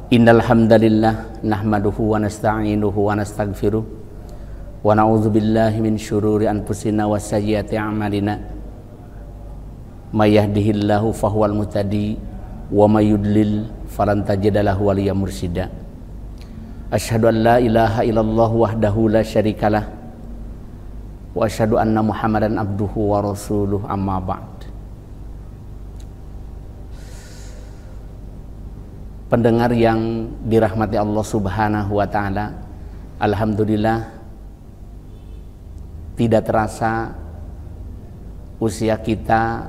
Innal hamdalillah nahmaduhu wa nasta'inuhu wa nastaghfiruh wa na'udzu billahi min syururi anfusina wa sayyiati a'malina. May yahdihillahu fahuwal muhtadi wa may yudlil falan tajida lahu waliyyan mursyida. Asyhadu an la ilaha illallah wahdahu la syarikalah wa asyhadu anna Muhammadan abduhu wa rasuluh, amma ba'd. Pendengar yang dirahmati Allah Subhanahu wa taala, alhamdulillah tidak terasa usia kita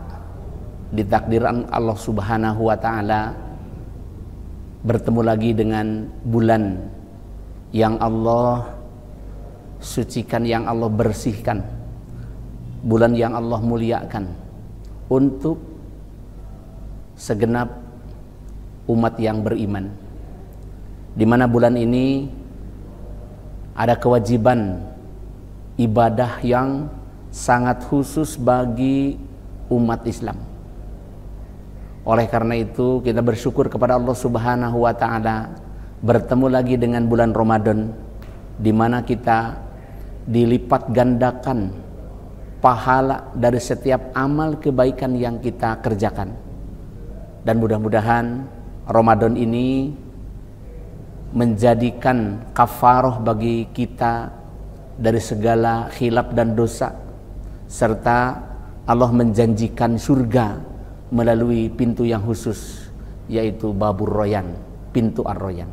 ditakdirkan Allah Subhanahu wa taala bertemu lagi dengan bulan yang Allah sucikan, yang Allah bersihkan, bulan yang Allah muliakan untuk segenap umat yang beriman, di mana bulan ini ada kewajiban ibadah yang sangat khusus bagi umat Islam. Oleh karena itu kita bersyukur kepada Allah Subhanahu wa taala bertemu lagi dengan bulan Ramadan, di mana kita dilipat gandakan pahala dari setiap amal kebaikan yang kita kerjakan. Dan mudah-mudahan Ramadan ini menjadikan kafarah bagi kita dari segala khilaf dan dosa, serta Allah menjanjikan surga melalui pintu yang khusus, yaitu Babur Royan, pintu Ar-Royan.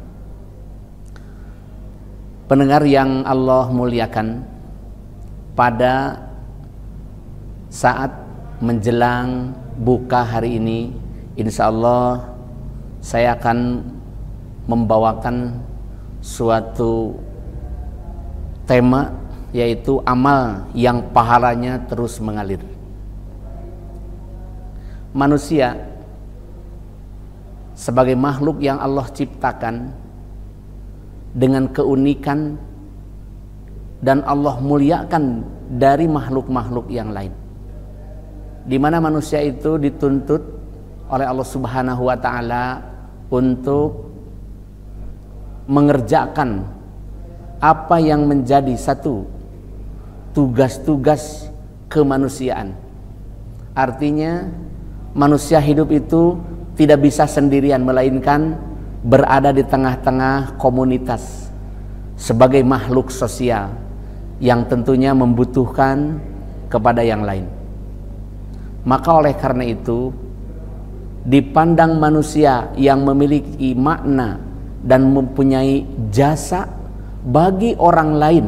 Pendengar yang Allah muliakan, pada saat menjelang buka hari ini, insya Allah saya akan membawakan suatu tema, yaitu amal yang pahalanya terus mengalir. Manusia sebagai makhluk yang Allah ciptakan dengan keunikan dan Allah muliakan dari makhluk-makhluk yang lain, di mana manusia itu dituntut oleh Allah Subhanahu wa taala untuk mengerjakan apa yang menjadi satu tugas-tugas kemanusiaan. Artinya manusia hidup itu tidak bisa sendirian, melainkan berada di tengah-tengah komunitas sebagai makhluk sosial yang tentunya membutuhkan kepada yang lain. Maka oleh karena itu, dipandang manusia yang memiliki makna dan mempunyai jasa bagi orang lain,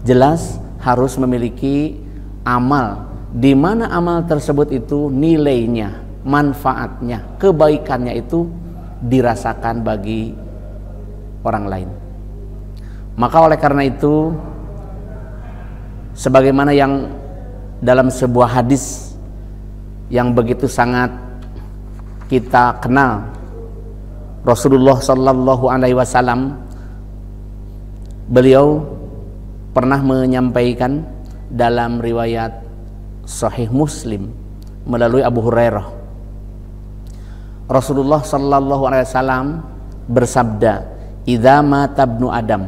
jelas harus memiliki amal, di mana amal tersebut itu nilainya, manfaatnya, kebaikannya itu dirasakan bagi orang lain. Maka oleh karena itu, sebagaimana yang dalam sebuah hadis yang begitu sangat kita kenal, Rasulullah Sallallahu Alaihi Wasallam, beliau pernah menyampaikan dalam riwayat Sahih Muslim melalui Abu Hurairah, Rasulullah Sallallahu Alaihi Wasallam bersabda, "Idza mata ibnu Adam,"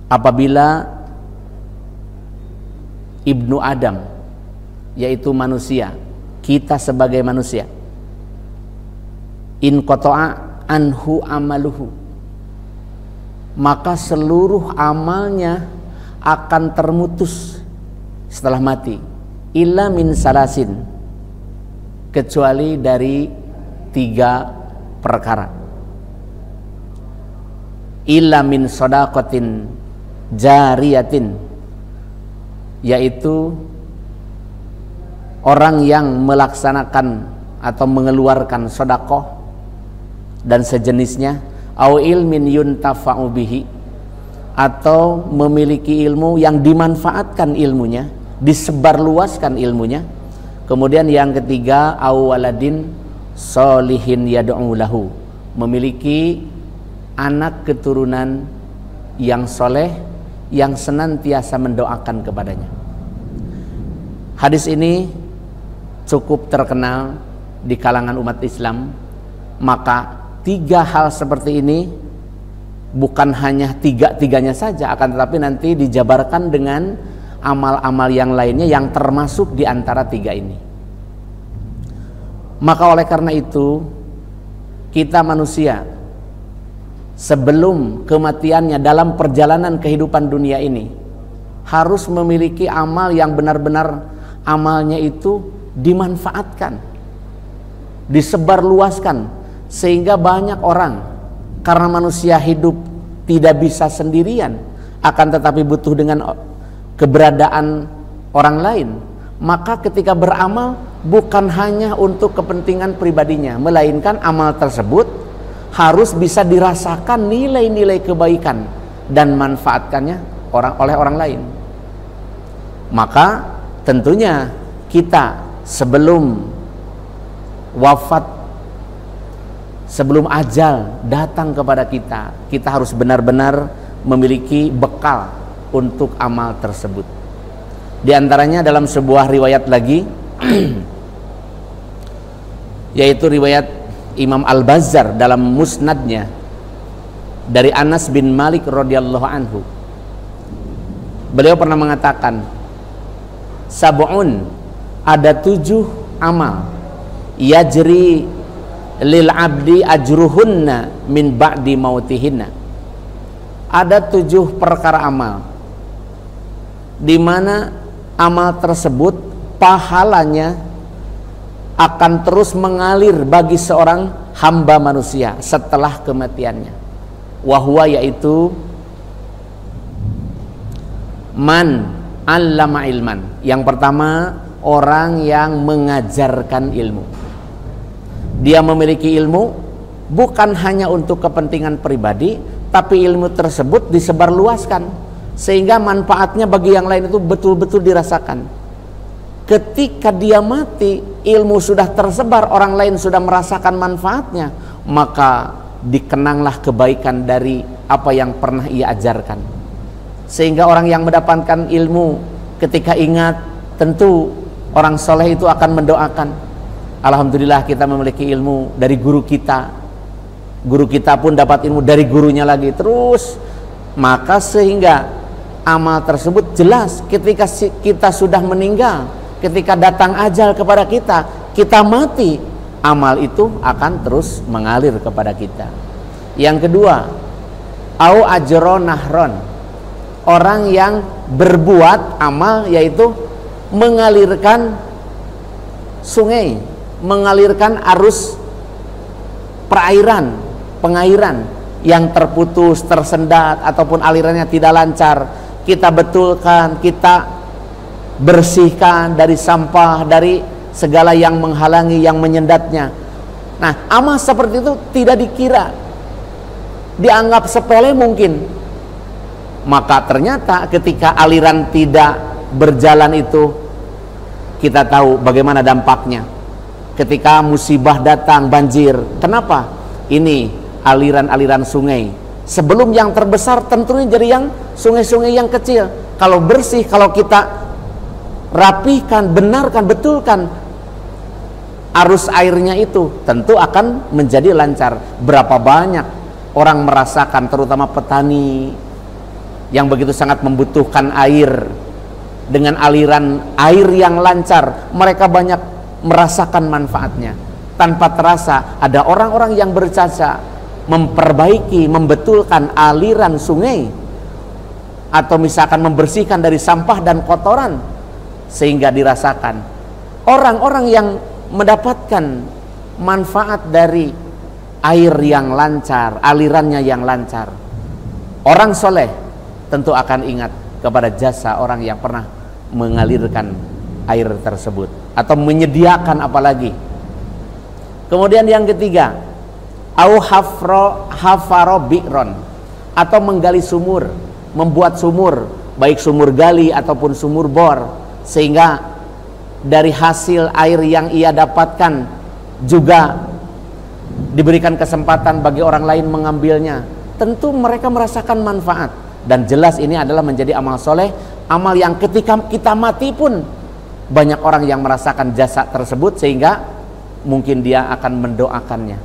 apabila ibnu Adam, yaitu manusia, kita sebagai manusia, in qata'a anhu amaluhu, maka seluruh amalnya akan termutus setelah mati, illa min salasin, kecuali dari 3 perkara. Illa min shadaqatin jariyatin, yaitu orang yang melaksanakan atau mengeluarkan sedekah dan sejenisnya, au ilmin yuntafa'u bihi, atau memiliki ilmu yang dimanfaatkan ilmunya, disebarluaskan ilmunya. Kemudian yang ketiga, au waladin solihin yad'u lahu, memiliki anak keturunan yang soleh yang senantiasa mendoakan kepadanya. Hadis ini cukup terkenal di kalangan umat Islam Maka tiga hal seperti ini bukan hanya tiga-tiganya saja, akan tetapi nanti dijabarkan dengan amal-amal yang lainnya yang termasuk di antara tiga ini. Maka oleh karena itu, kita manusia sebelum kematiannya dalam perjalanan kehidupan dunia ini harus memiliki amal yang benar-benar amalnya itu dimanfaatkan, disebarluaskan, sehingga banyak orang, karena manusia hidup tidak bisa sendirian, akan tetapi butuh dengan keberadaan orang lain, maka ketika beramal bukan hanya untuk kepentingan pribadinya, melainkan amal tersebut harus bisa dirasakan nilai-nilai kebaikan dan manfaatkannya oleh orang lain. Maka tentunya kita sebelum wafat, sebelum ajal datang kepada kita, kita harus benar-benar memiliki bekal untuk amal tersebut. Di antaranya dalam sebuah riwayat lagi yaitu riwayat Imam Al-Bazzar dalam musnadnya dari Anas bin Malik radhiyallahu anhu. Beliau pernah mengatakan, sab'un, ada 7 amal, yajri lil abdi ajruhunna min ba'di mautihinna. Ada 7 perkara amal di mana amal tersebut pahalanya akan terus mengalir bagi seorang hamba manusia setelah kematiannya. Wahwa, yaitu man allama ilman. Yang pertama, orang yang mengajarkan ilmu. Dia memiliki ilmu bukan hanya untuk kepentingan pribadi, tapi ilmu tersebut disebarluaskan sehingga manfaatnya bagi yang lain itu betul-betul dirasakan. Ketika dia mati, ilmu sudah tersebar, orang lain sudah merasakan manfaatnya, maka dikenanglah kebaikan dari apa yang pernah ia ajarkan. Sehingga orang yang mendapatkan ilmu ketika ingat, tentu orang soleh itu akan mendoakan, alhamdulillah kita memiliki ilmu dari guru kita, guru kita pun dapat ilmu dari gurunya lagi, terus maka sehingga amal tersebut jelas ketika kita sudah meninggal, ketika datang ajal kepada kita, kita mati, amal itu akan terus mengalir kepada kita. Yang kedua, au ajron nahron, orang yang berbuat amal yaitu mengalirkan sungai, mengalirkan arus perairan, pengairan yang terputus, tersendat ataupun alirannya tidak lancar, kita betulkan, kita bersihkan dari sampah, dari segala yang menghalangi, yang menyendatnya. Nah, amal seperti itu tidak dikira, dianggap sepele mungkin. Maka ternyata ketika aliran tidak berjalan itu, kita tahu bagaimana dampaknya. Ketika musibah datang, banjir, kenapa? Ini aliran-aliran sungai. Sebelum yang terbesar tentunya jadi yang sungai-sungai yang kecil. Kalau bersih, kalau kita rapihkan, benarkan, betulkan arus airnya itu, tentu akan menjadi lancar. Berapa banyak orang merasakan, terutama petani yang begitu sangat membutuhkan air, dengan aliran air yang lancar, mereka banyak merasakan manfaatnya. Tanpa terasa ada orang-orang yang berjasa memperbaiki, membetulkan aliran sungai, atau misalkan membersihkan dari sampah dan kotoran, sehingga dirasakan orang-orang yang mendapatkan manfaat dari air yang lancar, alirannya yang lancar. Orang soleh tentu akan ingat kepada jasa orang yang pernah mengalirkan air tersebut atau menyediakan apalagi. Kemudian yang ketiga, au hafaro bi'ron, atau menggali sumur, membuat sumur, baik sumur gali ataupun sumur bor, sehingga dari hasil air yang ia dapatkan juga diberikan kesempatan bagi orang lain mengambilnya. Tentu mereka merasakan manfaat, dan jelas ini adalah menjadi amal soleh, amal yang ketika kita mati pun banyak orang yang merasakan jasa tersebut, sehingga mungkin dia akan mendoakannya.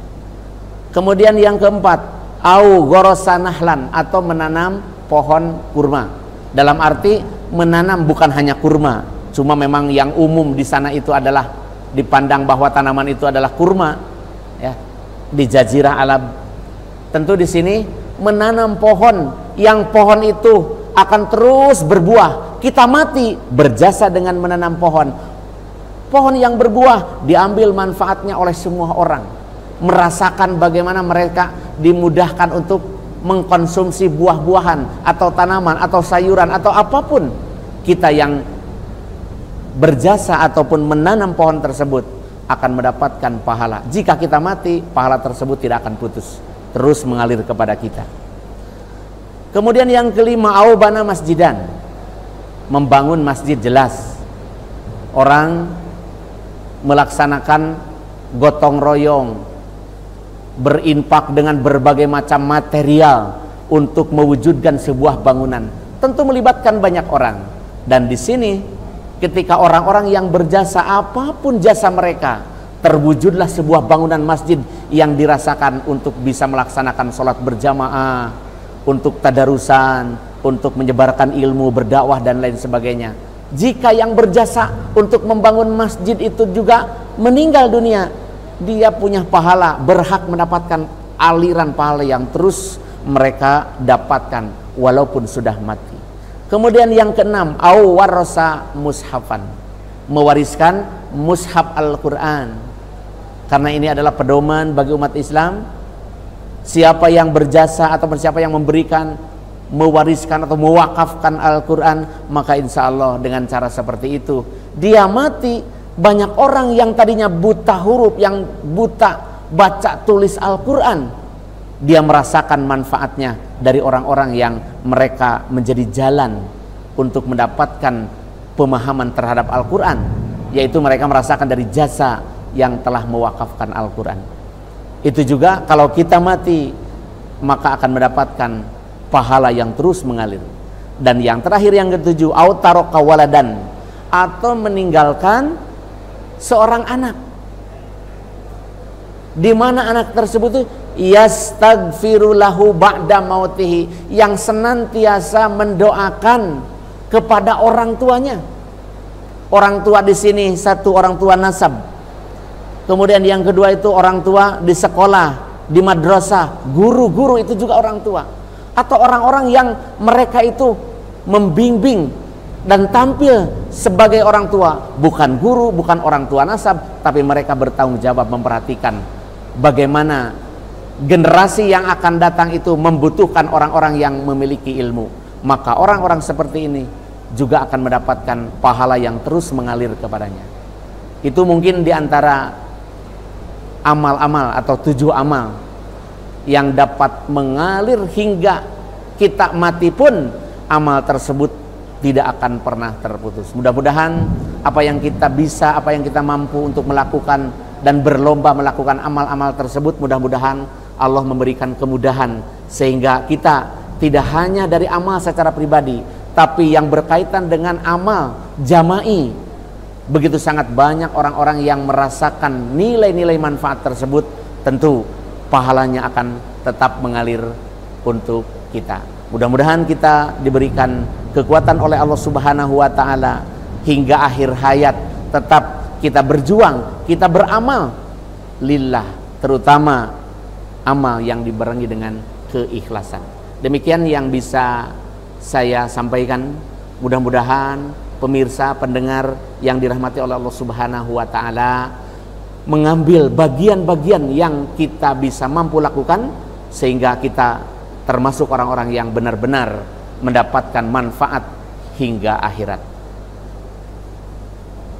Kemudian yang keempat, au ghorosa nahlan, atau menanam pohon kurma. Dalam arti menanam bukan hanya kurma, cuma memang yang umum di sana itu adalah dipandang bahwa tanaman itu adalah kurma, ya, di Jazirah Arab. Tentu di sini menanam pohon yang pohon itu akan terus berbuah. Kita mati berjasa dengan menanam pohon. Pohon yang berbuah diambil manfaatnya oleh semua orang, merasakan bagaimana mereka dimudahkan untuk mengkonsumsi buah-buahan atau tanaman atau sayuran atau apapun. Kita yang berjasa ataupun menanam pohon tersebut akan mendapatkan pahala. Jika kita mati, pahala tersebut tidak akan putus, terus mengalir kepada kita. Kemudian yang kelima, aubana masjidan, membangun masjid. Jelas orang melaksanakan gotong royong, berinfak dengan berbagai macam material untuk mewujudkan sebuah bangunan, tentu melibatkan banyak orang. Dan di sini ketika orang-orang yang berjasa, apapun jasa mereka, terwujudlah sebuah bangunan masjid yang dirasakan untuk bisa melaksanakan sholat berjamaah, untuk tadarusan, untuk menyebarkan ilmu, berdakwah dan lain sebagainya. Jika yang berjasa untuk membangun masjid itu juga meninggal dunia, dia punya pahala, berhak mendapatkan aliran pahala yang terus mereka dapatkan walaupun sudah mati. Kemudian yang keenam, au warasa mushafan, mewariskan mushaf Al-Quran. Karena ini adalah pedoman bagi umat Islam. Siapa yang berjasa atau siapa yang memberikan, mewariskan atau mewakafkan Al-Quran, maka insya Allah dengan cara seperti itu dia mati. Banyak orang yang tadinya buta huruf, yang buta baca tulis Al-Quran, dia merasakan manfaatnya dari orang-orang yang mereka menjadi jalan untuk mendapatkan pemahaman terhadap Al-Quran, yaitu mereka merasakan dari jasa yang telah mewakafkan Al-Quran. Itu juga kalau kita mati, maka akan mendapatkan pahala yang terus mengalir. Dan yang terakhir, yang ketujuh, au taraka waladan, atau meninggalkan seorang anak, di mana anak tersebut itu yastaghfiru lahu ba'da mautihi, yang senantiasa mendoakan kepada orang tuanya. Orang tua di sini satu orang tua nasab. Kemudian yang kedua itu orang tua di sekolah, di madrasah, guru-guru itu juga orang tua. Atau orang-orang yang mereka itu membimbing dan tampil sebagai orang tua, bukan guru, bukan orang tua nasab, tapi mereka bertanggung jawab memperhatikan bagaimana generasi yang akan datang itu membutuhkan orang-orang yang memiliki ilmu. Maka orang-orang seperti ini juga akan mendapatkan pahala yang terus mengalir kepadanya. Itu mungkin diantara amal-amal atau 7 amal yang dapat mengalir hingga kita mati pun amal tersebut tidak akan pernah terputus. Mudah-mudahan apa yang kita bisa, apa yang kita mampu untuk melakukan dan berlomba melakukan amal-amal tersebut, mudah-mudahan Allah memberikan kemudahan sehingga kita tidak hanya dari amal secara pribadi, tapi yang berkaitan dengan amal jama'i. Begitu sangat banyak orang-orang yang merasakan nilai-nilai manfaat tersebut, tentu pahalanya akan tetap mengalir untuk kita. Mudah-mudahan kita diberikan kekuatan oleh Allah Subhanahu wa Ta'ala hingga akhir hayat, tetap kita berjuang, kita beramal lillah, terutama amal yang dibarengi dengan keikhlasan. Demikian yang bisa saya sampaikan. Mudah-mudahan pemirsa, pendengar yang dirahmati oleh Allah Subhanahu wa Ta'ala mengambil bagian-bagian yang kita bisa mampu lakukan sehingga kita termasuk orang-orang yang benar-benar mendapatkan manfaat hingga akhirat.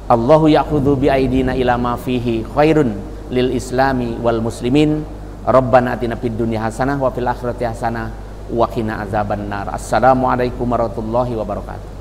Allahu ya'khudhu bi'aidina ila ma fihi khairun lil islami wal muslimin. Rabbana atina fid dunya hasanah wa fil akhirati hasanah wa qina azabannar. Assalamualaikum warahmatullahi wabarakatuh.